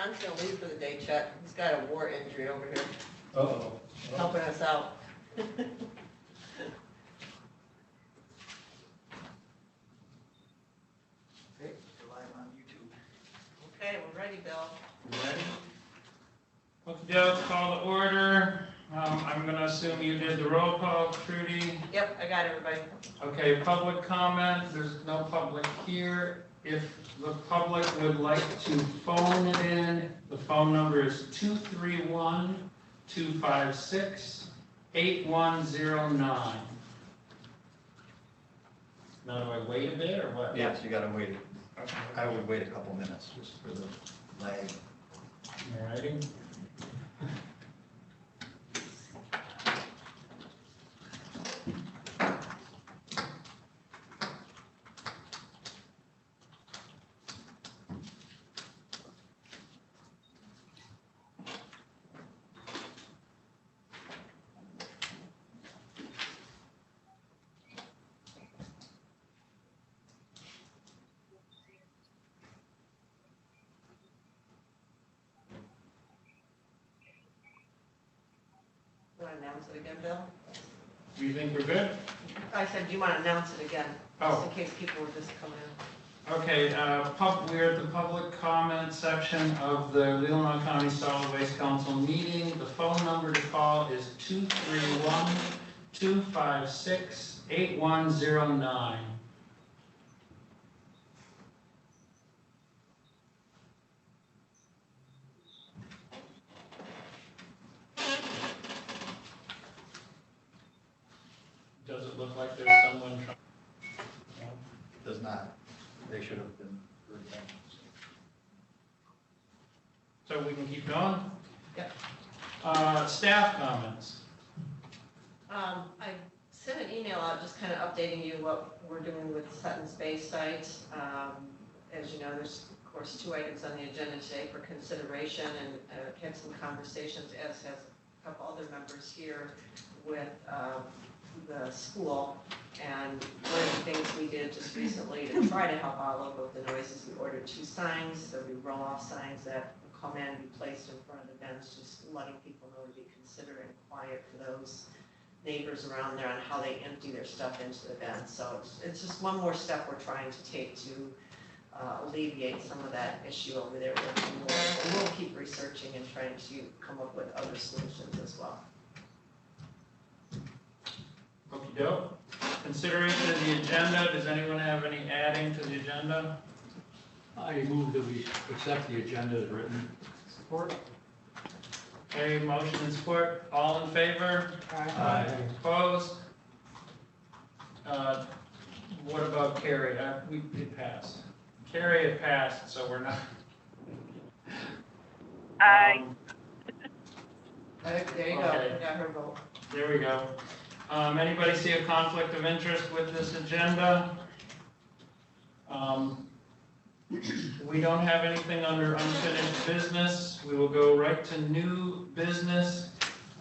John's gonna leave for the day, Chet. He's got a war injury over here, Uh-oh. helping us out. Okay, we're live on YouTube. Okay, we're ready, Bill. Ready? Okay, Joe, call to order. I'm gonna assume you did the roll call, Trudy. Yep, I got everybody. Okay, public comment, there's no public here. If the public would like to phone it in, the phone number is 231-256-8109. Now, do I wait a bit or what? Yes, you gotta wait. Okay. I would wait a couple minutes just for the lag. Alrighty. You want to announce it again, Bill? Do you think we're good? I said, do you want to announce it again? Oh. Just in case people were just coming in. Okay, we're at the public comment section of the Leelanau County Solid Waste Council meeting. The phone number to call is 231-256-8109. Does it look like there's someone trying? Does not. They should have been heard back. So we can keep going? Yep. Staff comments. I sent an email out just kind of updating you what we're doing with Sutton's Bay site. As you know, there's of course 2 items on the agenda today for consideration, and had some conversations, as has a couple other members here, with the school. And one of the things we did just recently to try to help out a little bit with the noises, we ordered 2 signs. There'll be roll-off signs that will come in and be placed in front of the bins, just letting people know to be considerate and quiet for those neighbors around there on how they empty their stuff into the bin. So it's just one more step we're trying to take to alleviate some of that issue over there with the noise. And we'll keep researching and trying to come up with other solutions as well. Okey-doke. Consideration of the agenda. Does anyone have any adding to the agenda? I move that we accept the agenda as written. Support. Okay, motion and support. All in favor? Aye. Opposed? What about carry? It passed. Carry, it passed, so we're not. Aye. There you go. Okay. We got her vote. There we go. Anybody see a conflict of interest with this agenda? We don't have anything under unfinished business. We will go right to new business.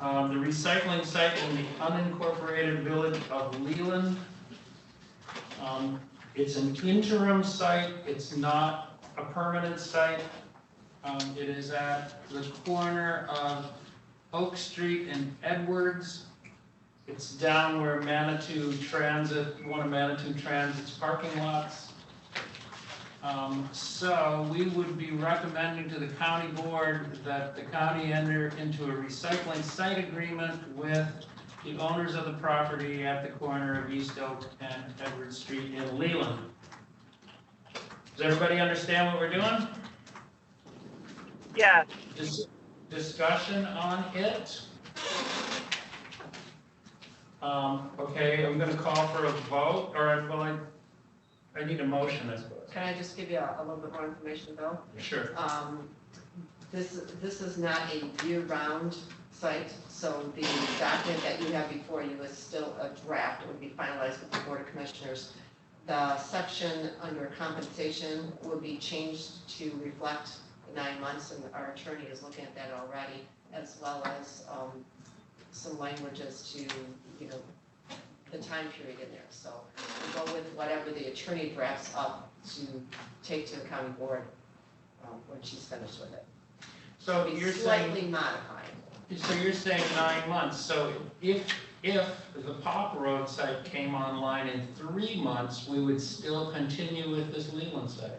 The recycling site in the unincorporated village of Leelanau. It's an interim site. It's not a permanent site. It is at the corner of Oak Street and Edwards. It's down where Manitou Transit, one of Manitou Transit's parking lots. So we would be recommending to the county board that the county enter into a recycling site agreement with the owners of the property at the corner of East Oak and Edward Street in Leelanau. Does everybody understand what we're doing? Yes. Discussion on it? Okay, I'm gonna call for a vote, or, well, I need a motion, I suppose. Can I just give you a little bit more information, Bill? Sure. This is not a year-round site, so the document that you have before you is still a draft. It would be finalized with the Board of Commissioners. The section under compensation will be changed to reflect the 9 months, and our attorney is looking at that already, as well as some language as to, you know, the time period in there. So we'll go with whatever the attorney drafts up to take to the county board when she's finished with it. So Be you're slightly saying, modified. so you're saying 9 months, so if the Pop Road site came online in 3 months, we would still continue with this Leland site?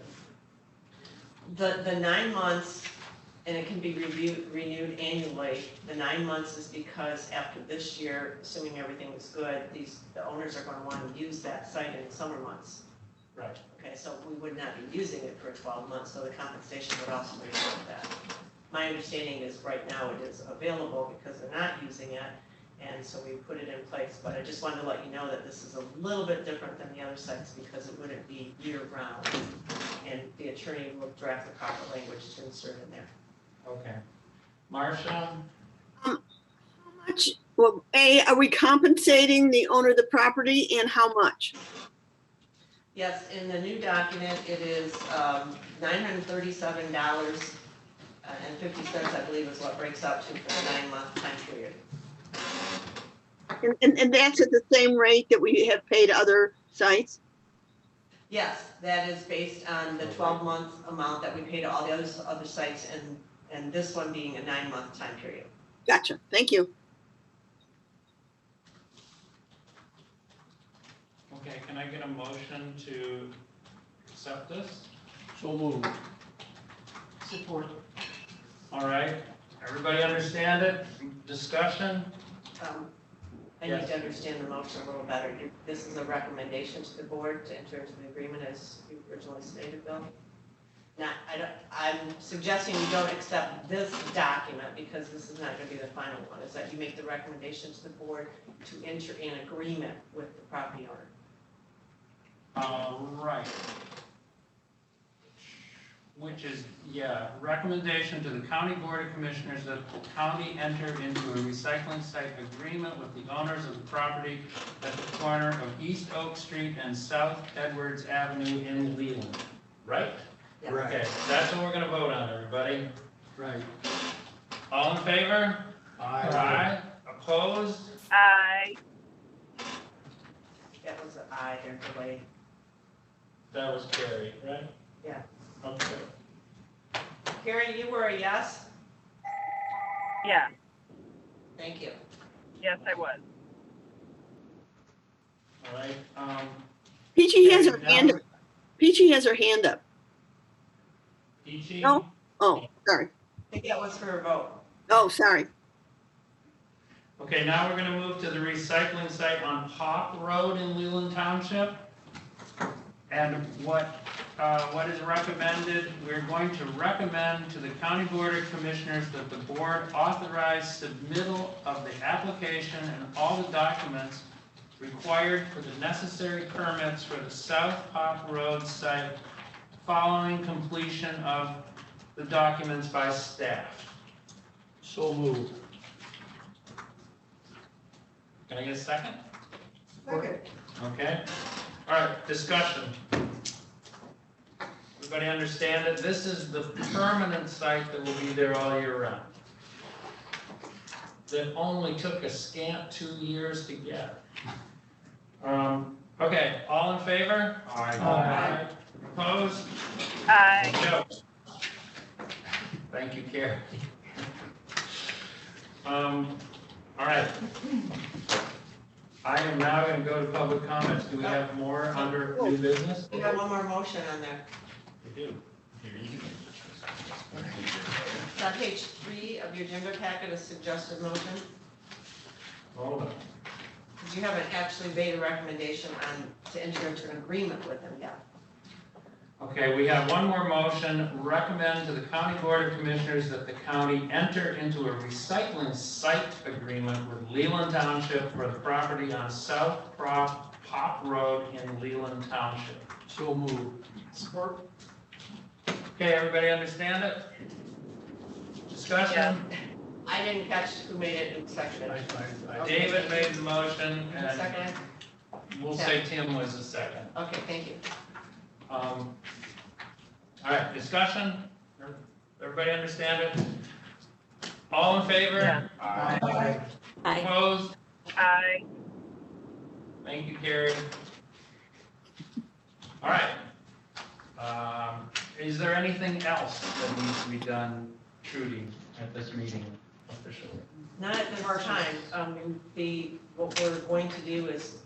The 9 months, and it can be renewed annually, the 9 months is because after this year, assuming everything is good, the owners are gonna wanna use that site in the summer months. Right. Okay, so we would not be using it for 12 months, so the compensation would also reflect that. My understanding is right now it is available because they're not using it, and so we put it in place. But I just wanted to let you know that this is a little bit different than the other sites because it wouldn't be year-round. And the attorney will draft the proper language to insert in there. Okay. Marcia? How much, well, A, are we compensating the owner of the property and how much? Yes, in the new document, it is $937.50, I believe is what breaks out to for the 9-month time period. And that's at the same rate that we have paid other sites? Yes, that is based on the 12-month amount that we pay to all the other sites, and this one being a 9-month time period. Gotcha, thank you. Okay, can I get a motion to accept this? So moved. Support. All right, everybody understand it? Discussion? I need Yes. to understand the motion a little better. This is a recommendation to the board to enter into the agreement as you originally stated, Bill? I'm suggesting you don't accept this document because this is not going to be the final one, is that you make the recommendation to the board to enter in agreement with the property owner. Right. Which is, yeah, recommendation to the county board of commissioners that the county enter into a recycling site agreement with the owners of the property at the corner of East Oak Street and South Edwards Avenue in Leland. Right? Yes. Okay, that's what we're gonna vote on, everybody. Right. All in favor? Aye. Opposed? Aye. That was an aye, they're delayed. That was carried, right? Yeah. Okay. Karen, you were a yes? Yeah, Thank you. yes, I was. All right, Peachy has her Okay, hand now- up. Peachy has her hand up. Peachy? No? Oh, sorry. I think that was for a vote. Oh, sorry. Okay, now we're gonna move to the recycling site on Pop Road in Leland Township. And what is recommended, we're going to recommend to the County Board of Commissioners that the board authorize submittal of the application and all the documents required for the necessary permits for the South Pop Road site following completion of the documents by staff. So moved. Can I get a second? Second. Okay, all right, discussion. Everybody understand it? This is the permanent site that will be there all year round. That only took a scant 2 years to get. Okay, all in favor? Aye. Opposed? Aye. No. Thank you, Carrie. All right. I am now going to go to public comments. Do we have more under new business? You have one more motion on there. We do. It's on page 3 of your agenda packet, a suggested motion. Hold on. Because you haven't actually made a recommendation to enter into an agreement with them yet. Okay, we have one more motion, recommend to the County Board of Commissioners that the county enter into a recycling site agreement with Leland Township for the property on South Pop Road in Leland Township. So moved. Support. Okay, everybody understand it? Discussion? I didn't catch who made it and seconded it. David made the motion, And and seconded? we'll say Tim was the second. Okay, thank you. All right, discussion? Everybody understand it? All in favor? Yeah. Aye. Opposed? Aye. Thank you, Carrie. All right. Is there anything else that needs to be done Trudy at this meeting officially? Not at this time. What we're going to do is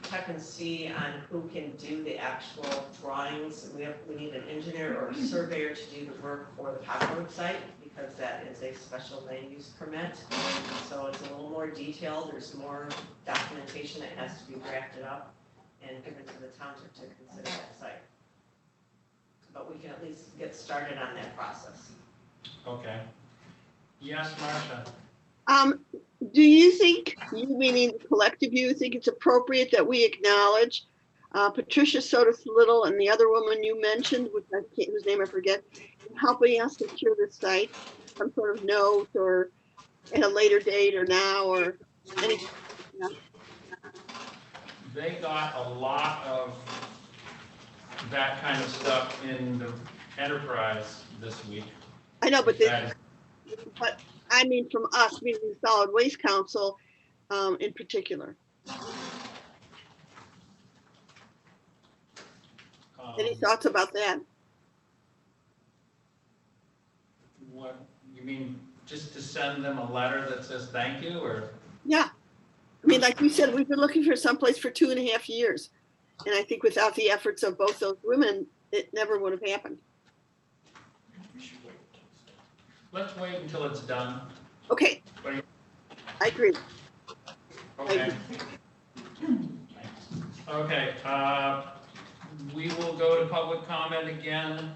check and see on who can do the actual drawings. We need an engineer or a surveyor to do the work for the Pop Road site because that is a special land use permit. So it's a little more detailed. There's more documentation that has to be drafted up and given to the township to consider that site. But we can at least get started on that process. Okay. Yes, Marcia? Do you think, you meaning the collective, you think it's appropriate that we acknowledge Patricia Sotis Little and the other woman you mentioned, whose name I forget, in helping us secure the site, some sort of note or at a later date or now or anything? They got a lot of that kind of stuff in the enterprise this week. I know, but That I mean from us, meaning the Solid Waste Council in particular. Any thoughts about that? What, you mean just to send them a letter that says thank you, or? Yeah. I mean, like we said, we've been looking for someplace for 2.5 years. And I think without the efforts of both those women, it never would have happened. Let's wait until it's done. Okay. What do you- I agree. Okay. Okay, we will go to public comment again.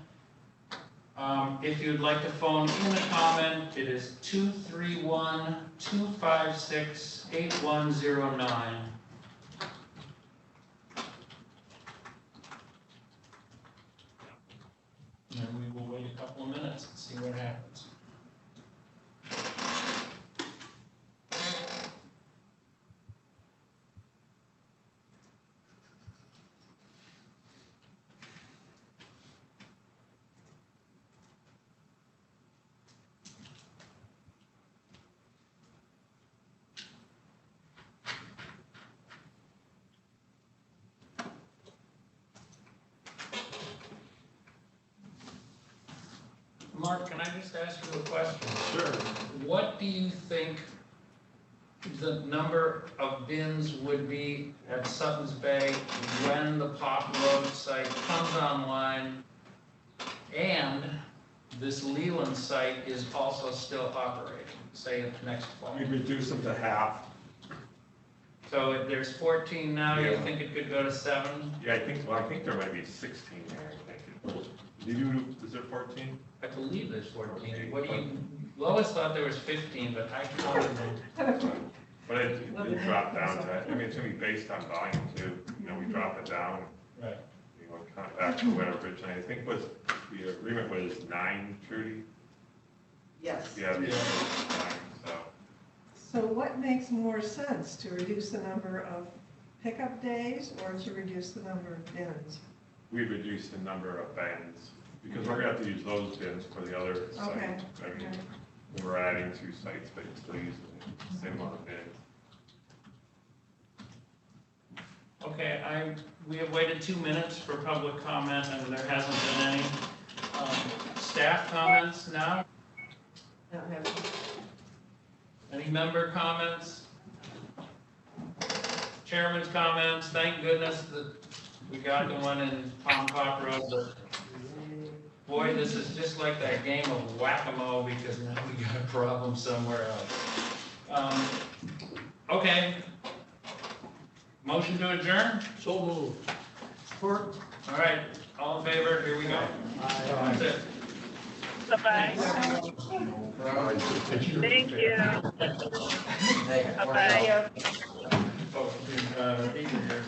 If you'd like to phone in a comment, it is 231-256-8109. And we will wait a couple of minutes and see what happens. Mark, can I just ask you a question? Sure. What do you think the number of bins would be at Sutton's Bay when the Pop Road site comes online and this Leland site is also still operating, say next fall? We'd reduce them to half. So if there's 14 now, you Yeah. think it could go to 7? Yeah, I think there might be 16 there, I think. Did you, is there 14? I believe there's 14. What do you, Lois thought there was 15, but I counted them. But it dropped down to, I mean, it's gonna be based on volume too. You know, we drop it down, Right. you know, kind of back to whatever originally, I think was, the agreement was 9, Trudy? Yes. Yeah, the Yeah. 9, so. So what makes more sense, to reduce the number of pickup days or to reduce the number of bins? We reduced the number of bins, because we're gonna have to use those bins for the other Okay. sites. I mean, we're adding 2 sites, but still using the same amount of bins. Okay, we have waited 2 minutes for public comment and there hasn't been any. Staff comments now? I don't have- Any member comments? Chairman's comments, thank goodness that we got the one in Palm Pop Road, but boy, this is just like that game of whack-a-mole because now we got a problem somewhere else. Okay. Motion to adjourn? So moved. All right, all in favor, here we go. That's it. Bye-bye. Thank you. Bye-bye. Oh, Adrian here.